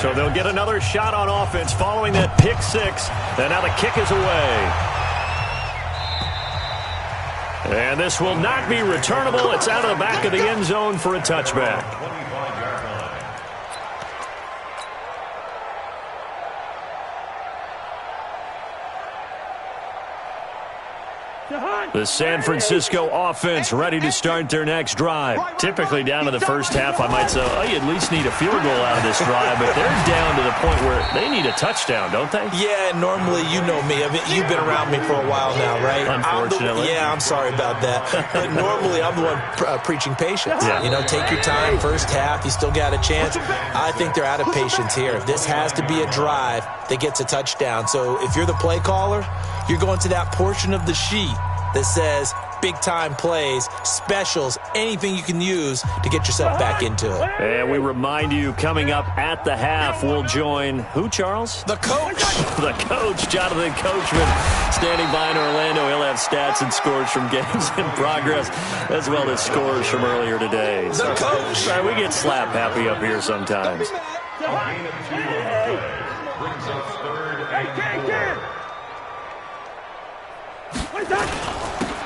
So they'll get another shot on offense following that pick six. And now the kick is away. And this will not be returnable. It's out of the back of the end zone for a touchback. The San Francisco offense ready to start their next drive. Typically down to the first half, I might say, oh, you at least need a field goal out of this drive, but they're down to the point where they need a touchdown, don't they? Yeah, normally, you know me. I mean, you've been around me for a while now, right? Unfortunately. I'm sorry about that. But normally, I'm the one preaching patience. Yeah. You know, take your time, first half, you still got a chance. I think they're out of patience here. This has to be a drive that gets a touchdown. So if you're the play caller, you're going to that portion of the sheet that says big-time plays, specials, anything you can use to get yourself back into it. And we remind you, coming up at the half, we'll join who, Charles? The coach. The coach, Jonathan Coachman, standing by in Orlando. He'll have stats and scores from games in progress, as well as scores from earlier today. The coach. We get slap happy up here sometimes.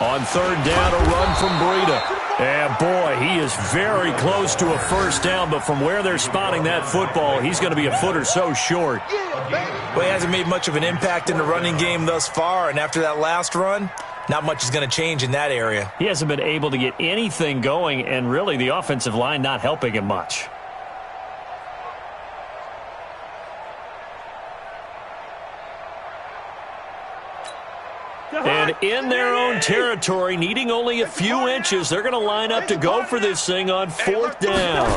On third down, a run from Breida. And, boy, he is very close to a first down, but from where they're spotting that football, he's going to be a foot or so short. Well, he hasn't made much of an impact in the running game thus far, and after that last run, not much is going to change in that area. He hasn't been able to get anything going, and really the offensive line not helping him much. And in their own territory, needing only a few inches, they're going to line up to go for this thing on fourth down.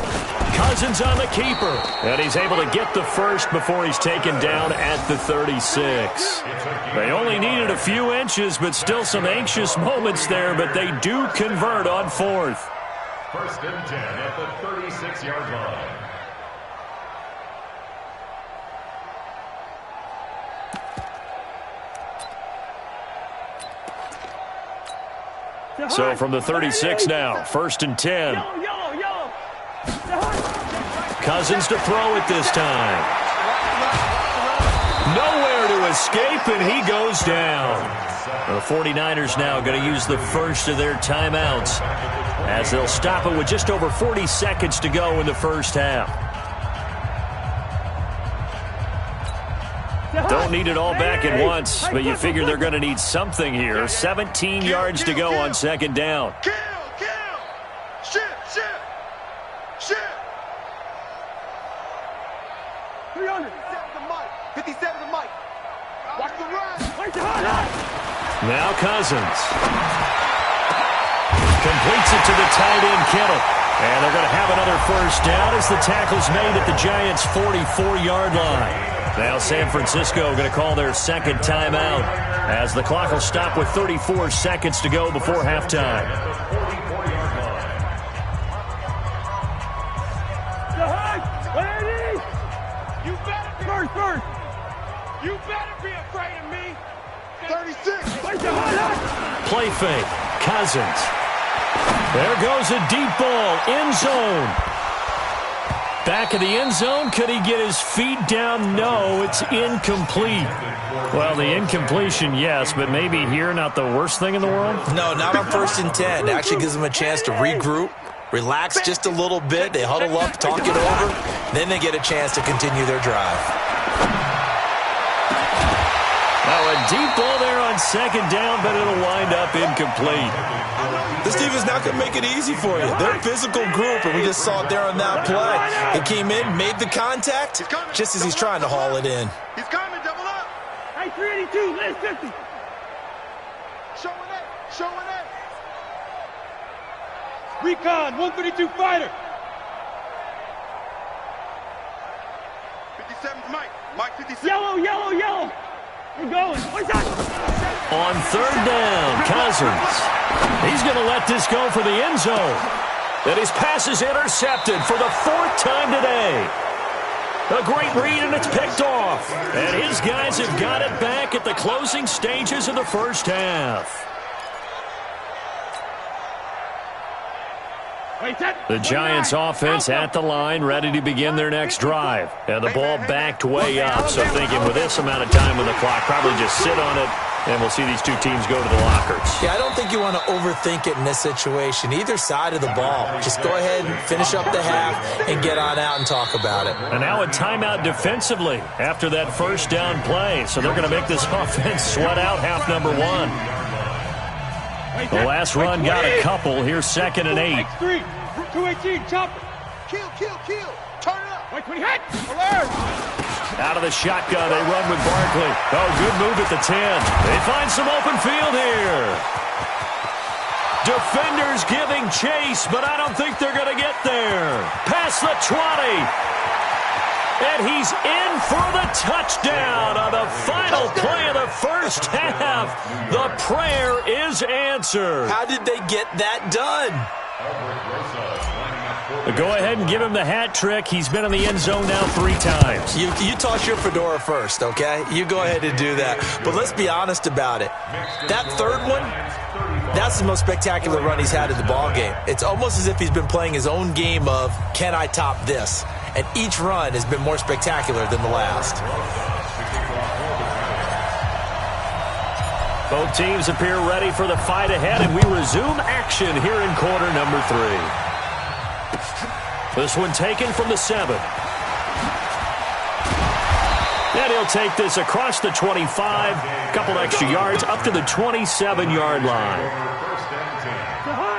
Cousins on the keeper. And he's able to get the first before he's taken down at the 36. They only needed a few inches, but still some anxious moments there, but they do convert on fourth. First and 10 at the 36-yard line. So from the 36 now, first and 10. Cousins to throw it this time. Nowhere to escape, and he goes down. The 49ers now going to use the first of their timeouts as they'll stop it with just over 40 seconds to go in the first half. Don't need it all back at once, but you figure they're going to need something here. 17 yards to go on second down. Kill! Shit! 300. 57 to Mike. Watch the run. Now Cousins. Completes it to the tight end, Kittle. And they're going to have another first down as the tackle's made at the Giants' 44-yard line. Now San Francisco going to call their second timeout as the clock will stop with 34 seconds to go before halftime. First. You better be afraid of me. 36. Play fake. Cousins. There goes a deep ball. End zone. Back of the end zone. Could he get his feet down? No, it's incomplete. Well, the incompletion, yes, but maybe here not the worst thing in the world? No, not on first and 10. It actually gives them a chance to regroup, relax just a little bit. They huddle up, talk it over. Then they get a chance to continue their drive. Now, a deep ball there on second down, but it'll wind up incomplete. This team is not going to make it easy for you. They're a physical group, and we just saw it there on that play. It came in, made the contact, just as he's trying to haul it in. He's coming, double up. Hey, 382, last 50. Showing it. Recon, 132 fighter. 57's Mike 57. Yellow. We're going. On third down, Cousins. He's going to let this go for the end zone. And his pass is intercepted for the fourth time today. A great read, and it's picked off. And his guys have got it back at the closing stages of the first half. The Giants offense at the line, ready to begin their next drive. And the ball backed way up, so thinking with this amount of time on the clock, probably just sit on it, and we'll see these two teams go to the lockers. Yeah, I don't think you want to overthink it in this situation. Either side of the ball. Just go ahead and finish up the half and get on out and talk about it. And now a timeout defensively after that first down play. So they're going to make this offense sweat out half number one. The last run got a couple. Here's 2nd and 8. 3, 218, chopper. Kill. Turn it up. When he hit, alert. Out of the shotgun, they run with Barkley. Oh, good move at the 10. They find some open field here. Defenders giving chase, but I don't think they're going to get there. Past the 20. And he's in for the touchdown on the final play of the first half. The prayer is answered. How did they get that done? Go ahead and give him the hat trick. He's been in the end zone now 3 times. You toss your fedora first, okay? You go ahead and do that. But let's be honest about it. That third one, that's the most spectacular run he's had in the ballgame. It's almost as if he's been playing his own game of, can I top this? And each run has been more spectacular than the last. Both teams appear ready for the fight ahead, and we resume action here in quarter number 3. This one taken from the 7. And he'll take this across the 25, couple extra yards, up to the 27-yard line.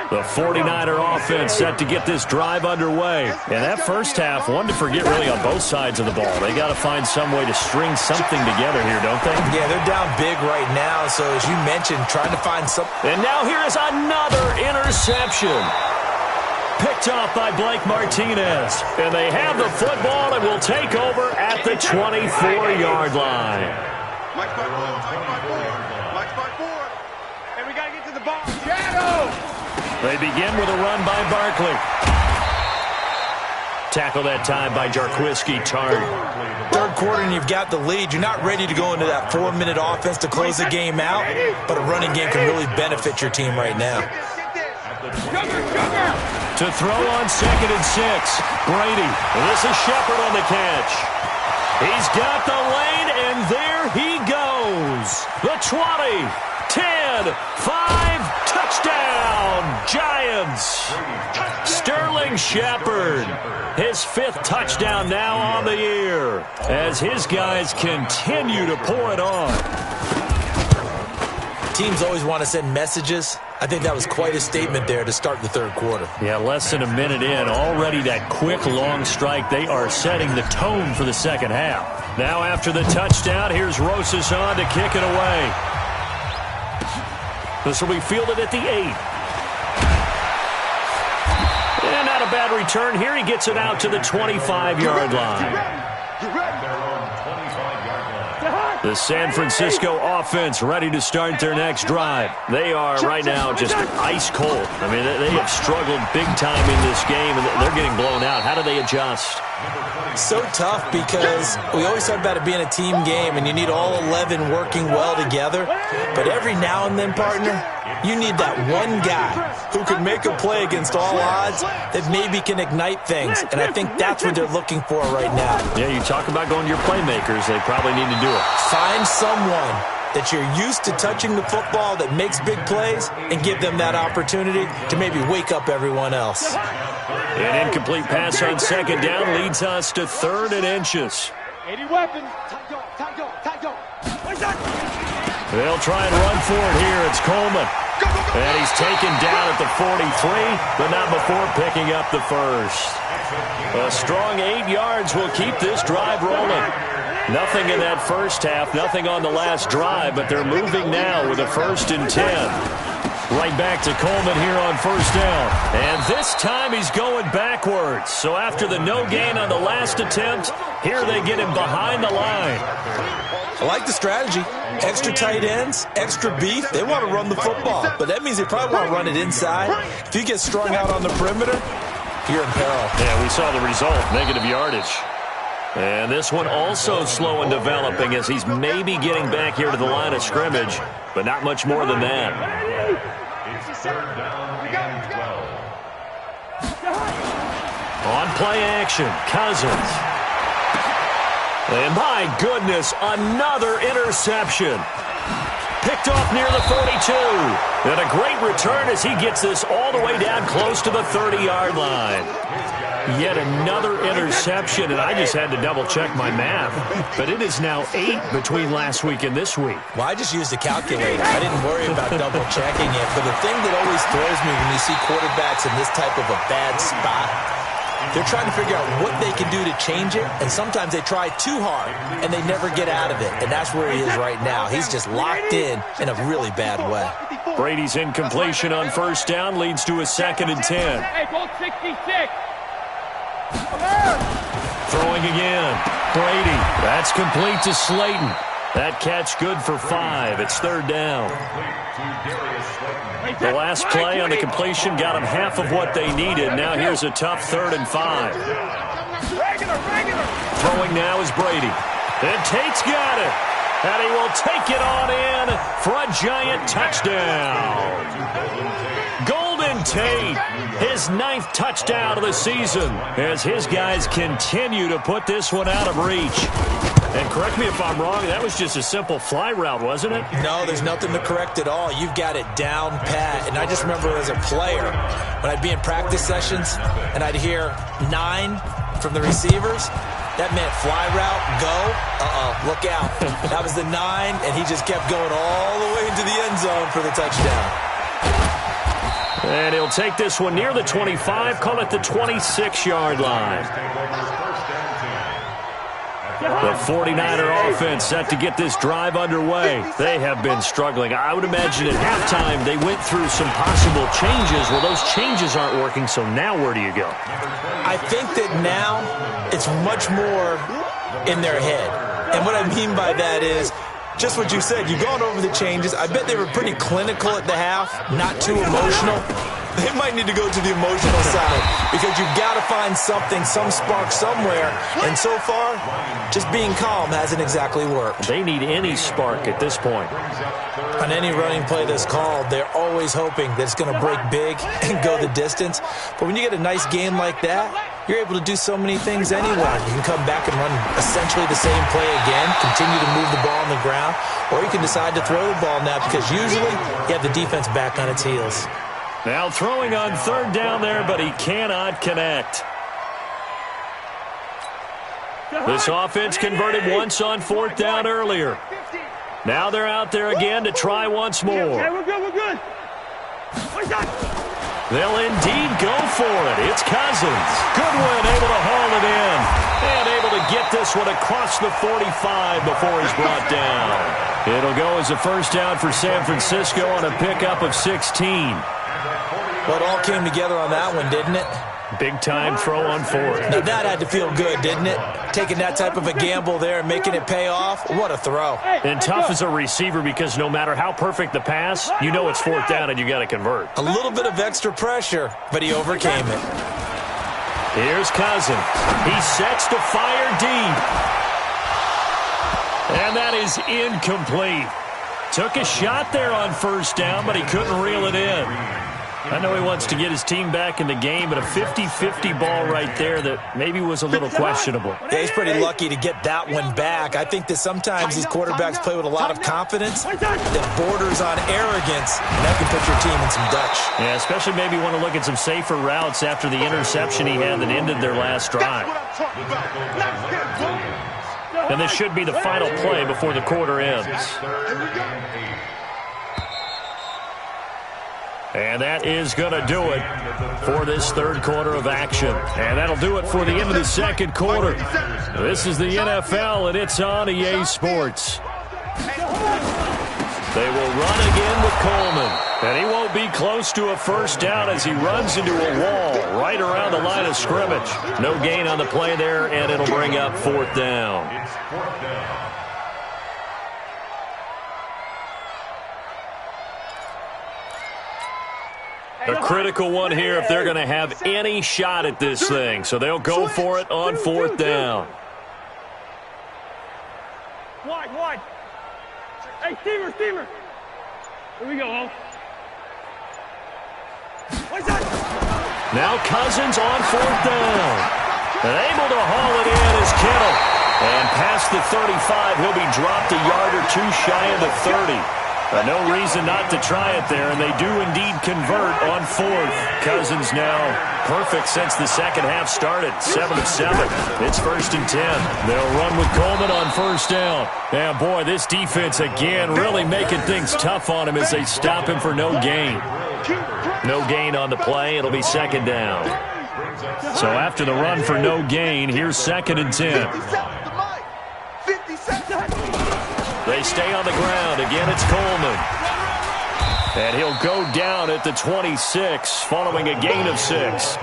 The 49er offense set to get this drive underway. And that first half, one to forget really on both sides of the ball. They got to find some way to string something together here, don't they? Yeah, they're down big right now, so as you mentioned, trying to find something. And now here is another interception. Picked off by Blake Martinez. And they have the football and will take over at the 24-yard line. Mike's by 4. And we got to get to the ball. Shadow! They begin with a run by Barkley. Tackle that time by Jarquiski Tart. Third quarter and you've got the lead. You're not ready to go into that 4-minute offense to close the game out, but a running game can really benefit your team right now. To throw on 2nd and 6. Brady. And this is Shepard on the catch. He's got the lane, and there he goes. The 20, 10, 5, touchdown, Giants. Sterling Shepard, his 5th touchdown now on the year, as his guys continue to pour it on. Teams always want to send messages. I think that was quite a statement there to start the third quarter. Yeah, less than a minute in. Already that quick, long strike. They are setting the tone for the second half. Now after the touchdown, here's Rosas on to kick it away. This will be fielded at the 8. And not a bad return here. He gets it out to the 25-yard line. The San Francisco offense ready to start their next drive. They are right now just ice cold. I mean, they have struggled big time in this game, and they're getting blown out. How do they adjust? So tough because we always talk about it being a team game, and you need all 11 working well together. But every now and then, partner, you need that one guy who can make a play against all odds that maybe can ignite things. And I think that's what they're looking for right now. Yeah, you talk about going to your playmakers. They probably need to do it. Find someone that you're used to touching the football that makes big plays and give them that opportunity to maybe wake up everyone else. An incomplete pass on 2nd down leads us to 3rd and inches. 80 weapons. They'll try and run for it here. It's Coleman. And he's taken down at the 43, but not before picking up the first. A strong 8 yards will keep this drive rolling. Nothing in that first half, nothing on the last drive, but they're moving now with a 1st and 10. Right back to Coleman here on 1st down. And this time he's going backwards. So after the no gain on the last attempt, here they get him behind the line. I like the strategy. Extra tight ends, extra beef. They want to run the football, but that means they probably want to run it inside. If you get strung out on the perimeter, you're in peril. Yeah, we saw the result, negative yardage. And this one also slow in developing as he's maybe getting back here to the line of scrimmage, but not much more than that. It's 3rd down and 12. On play action, Cousins. And my goodness, another interception. Picked off near the 42. And a great return as he gets this all the way down close to the 30-yard line. Yet another interception, and I just had to double-check my math. But it is now 8 between last week and this week. Well, I just used a calculator. I didn't worry about double-checking it. But the thing that always throws me when you see quarterbacks in this type of a bad spot, they're trying to figure out what they can do to change it, and sometimes they try too hard, and they never get out of it. And that's where he is right now. He's just locked in a really bad way. Brady's incompletion on first down leads to a 2nd and 10. Hey, go 66. Throwing again. Brady. That's complete to Slayton. That catch good for 5. It's 3rd down. The last play on the completion got them half of what they needed. Now here's a tough 3rd and 5. Throwing now is Brady. And Tate's got it. And he will take it on in for a giant touchdown. Golden Tate, his 9th touchdown of the season, as his guys continue to put this one out of reach. And correct me if I'm wrong, that was just a simple fly route, wasn't it? No, there's nothing to correct at all. You've got it down pat. And I just remember as a player, when I'd be in practice sessions and I'd hear 9 from the receivers, that meant fly route, go, look out. That was the 9, and he just kept going all the way into the end zone for the touchdown. And he'll take this one near the 25, call it the 26-yard line. The 49er offense set to get this drive underway. They have been struggling. I would imagine at halftime they went through some possible changes. Well, those changes aren't working, so now where do you go? I think that now it's much more in their head. And what I mean by that is just what you said. You've gone over the changes. I bet they were pretty clinical at the half, not too emotional. They might need to go to the emotional side because you've got to find something, some spark somewhere. And so far, just being calm hasn't exactly worked. They need any spark at this point. On any running play that's called, they're always hoping that it's going to break big and go the distance. But when you get a nice game like that, you're able to do so many things anyway. You can come back and run essentially the same play again, continue to move the ball on the ground, or you can decide to throw the ball now because usually you have the defense back on its heels. Now throwing on 3rd down there, but he cannot connect. This offense converted once on 4th down earlier. Now they're out there again to try once more. Okay, we're good. They'll indeed go for it. It's Cousins. Goodwin able to haul it in. And able to get this one across the 45 before he's brought down. It'll go as a 1st down for San Francisco on a pickup of 16. Well, it all came together on that one, didn't it? Big-time throw on 4th. Now, that had to feel good, didn't it? Taking that type of a gamble there and making it pay off. What a throw. And tough as a receiver because no matter how perfect the pass, you know it's 4th down and you got to convert. A little bit of extra pressure, but he overcame it. Here's Cousins. He sets to fire deep. And that is incomplete. Took a shot there on 1st down, but he couldn't reel it in. I know he wants to get his team back in the game, but a 50-50 ball right there that maybe was a little questionable. Yeah, he's pretty lucky to get that one back. I think that sometimes these quarterbacks play with a lot of confidence that borders on arrogance, and that can put your team in some Dutch. Yeah, especially maybe want to look at some safer routes after the interception he had that ended their last drive. And this should be the final play before the quarter ends. And that is going to do it for this 3rd quarter of action. And that'll do it for the end of the 2nd quarter. This is the NFL, and it's on EA Sports. They will run again with Coleman. And he won't be close to a 1st down as he runs into a wall right around the line of scrimmage. No gain on the play there, and it'll bring up 4th down. It's 4th down. A critical one here if they're going to have any shot at this thing. So they'll go for it on 4th down. Wide. Hey, steamer. Here we go, Ho. What's that? Now Cousins on 4th down. And able to haul it in is Kittle. And past the 35, he'll be dropped a yard or two shy of the 30. No reason not to try it there, and they do indeed convert on 4th. Cousins now perfect since the second half started, 7 of 7. It's 1st and 10. They'll run with Coleman on 1st down. And boy, this defense again really making things tough on him as they stop him for no gain. No gain on the play. It'll be 2nd down. So after the run for no gain, here's 2nd and 10. They stay on the ground. Again, it's Coleman. And he'll go down at the 26 following a gain of 6.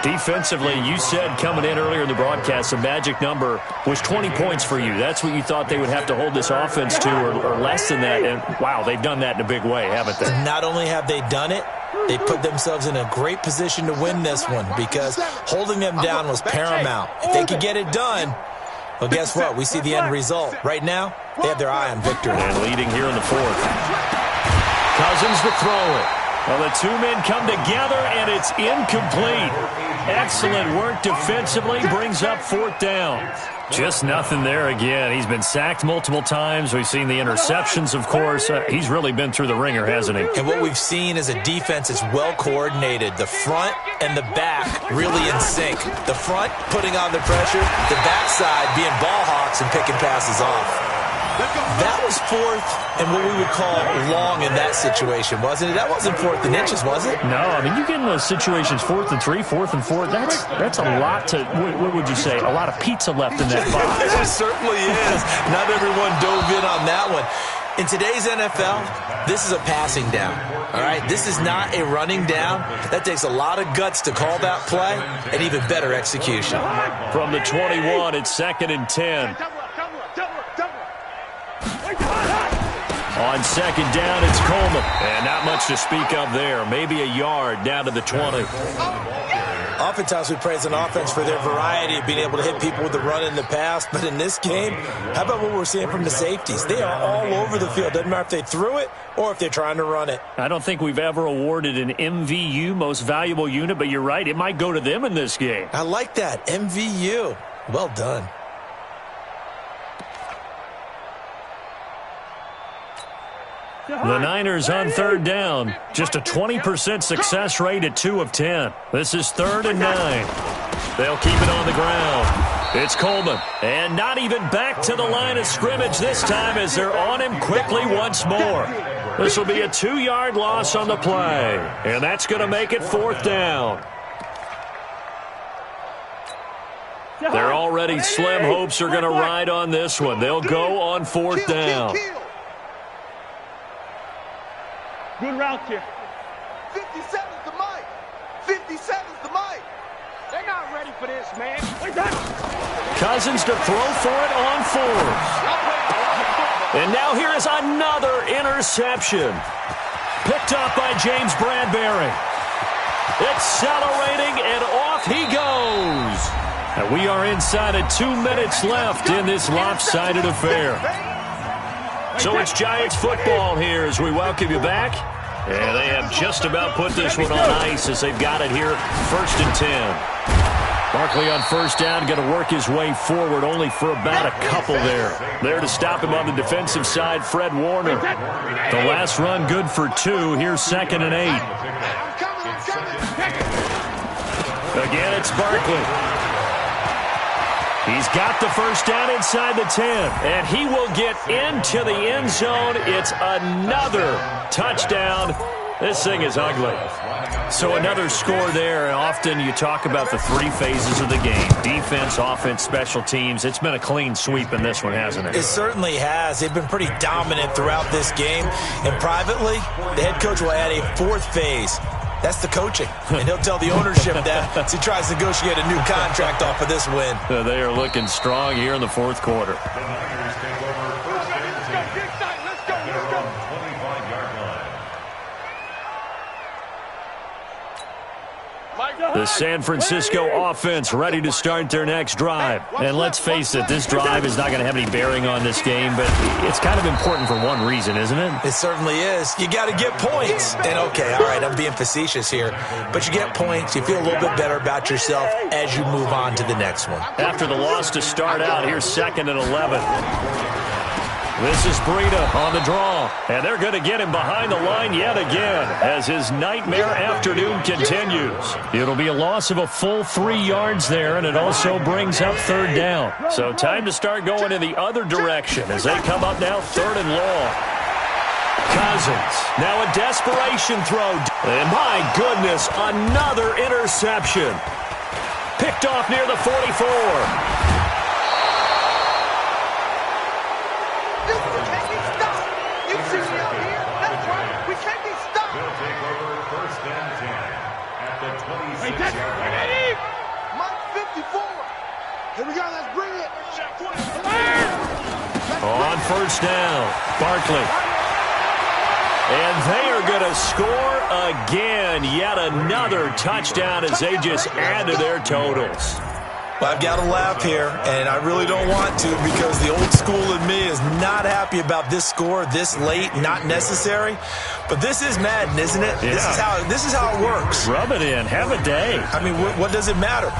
Defensively, you said coming in earlier in the broadcast, the magic number was 20 points for you. That's what you thought they would have to hold this offense to, or less than that. And, wow, they've done that in a big way, haven't they? Not only have they done it, they put themselves in a great position to win this one because holding them down was paramount. If they could get it done, well, guess what? We see the end result. Right now, they have their eye on victory. And leading here in the 4th. Cousins to throw it. Well, the two men come together, and it's incomplete. Excellent work defensively. Brings up 4th down. Just nothing there again. He's been sacked multiple times. We've seen the interceptions, of course. He's really been through the ringer, hasn't he? And what we've seen is a defense is well coordinated. The front and the back really in sync. The front putting on the pressure, the backside being ball hawks and picking passes off. That was 4th and what we would call long in that situation, wasn't it? That wasn't 4th and inches, was it? No, I mean, you get in those situations 4th and 3, 4th and 4. That's a lot to, what would you say, a lot of pizza left in that box. It certainly is. Not everyone dove in on that one. In today's NFL, this is a passing down, all right? This is not a running down. That takes a lot of guts to call that play and even better execution. From the 21, it's 2nd and 10. On 2nd down, it's Coleman. And not much to speak of there. Maybe a yard down to the 20. Oftentimes we praise an offense for their variety of being able to hit people with the run in the pass. But in this game, how about what we're seeing from the safeties? They are all over the field. Doesn't matter if they threw it or if they're trying to run it. I don't think we've ever awarded an MVU, most valuable unit, but you're right. It might go to them in this game. I like that. MVU. Well done. The Niners on 3rd down. Just a 20% success rate at 2 of 10. This is 3rd and 9. They'll keep it on the ground. It's Coleman. And not even back to the line of scrimmage this time as they're on him quickly once more. This will be a 2-yard loss on the play. And that's going to make it 4th down. Their already slim hopes are going to ride on this one. They'll go on 4th down. Good route here. 57's the mic. 57's the mic. They're not ready for this, man. Cousins to throw for it on 4th. And now here is another interception. Picked up by James Bradbury. Accelerating, and off he goes. And we are inside of 2 minutes left in this lopsided affair. So it's Giants football here as we welcome you back. And they have just about put this one on ice as they've got it here, 1st and 10. Barkley on 1st down, going to work his way forward only for about a couple there. There to stop him on the defensive side, Fred Warner. The last run good for 2. Here's 2nd and 8. Again, it's Barkley. He's got the 1st down inside the 10, and he will get into the end zone. It's another touchdown. This thing is ugly. So another score there, and often you talk about the 3 phases of the game. Defense, offense, special teams. It's been a clean sweep in this one, hasn't it? It certainly has. They've been pretty dominant throughout this game. And privately, the head coach will add a 4th phase. That's the coaching. And he'll tell the ownership that as he tries to negotiate a new contract off of this win. They are looking strong here in the 4th quarter. The San Francisco offense ready to start their next drive. And let's face it, this drive is not going to have any bearing on this game, but it's kind of important for one reason, isn't it? It certainly is. You got to get points. And okay, all right, I'm being facetious here, but you get points. You feel a little bit better about yourself as you move on to the next one. After the loss to start out, here's 2nd and 11. This is Breida on the draw, and they're going to get him behind the line yet again as his nightmare afternoon continues. It'll be a loss of a full 3 yards there, and it also brings up 3rd down. So time to start going in the other direction as they come up now 3rd and long. Cousins, now a desperation throw, and my goodness, another interception. Picked off near the 44. Here we go, let's bring it. On 1st down, Barkley. And they are going to score again. Yet another touchdown as they just add to their totals. Well, I've got to laugh here, and I really don't want to because the old school in me is not happy about this score this late, not necessary. But this is Madden, isn't it? Yeah. This is how it works. Rub it in. Have a day. I mean, what does it matter?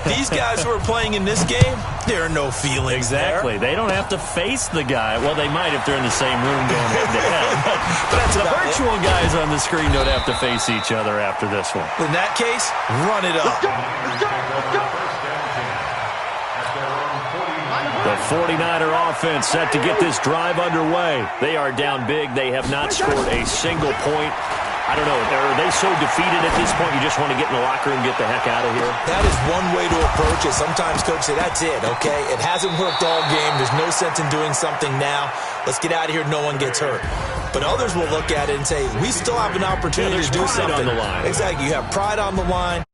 These guys who are playing in this game, there are no feelings Exactly. there. They don't have to face the guy. Well, they might if they're in the same room going head-to-head. But that's the about virtual guys on the screen don't have to face each other after this one. In that case, run it up. Let's go. The 49er offense set to get this drive underway. They are down big. They have not scored a single point. I don't know. Are they so defeated at this point you just want to get in the locker room and get the heck out of here? That is one way to approach it. Sometimes coaches say, that's it, okay? It hasn't worked all game. There's no sense in doing something now. Let's get out of here. No one gets hurt. But others will look at it and say, we still have an opportunity to do something. On the line. Exactly. You have pride on the line.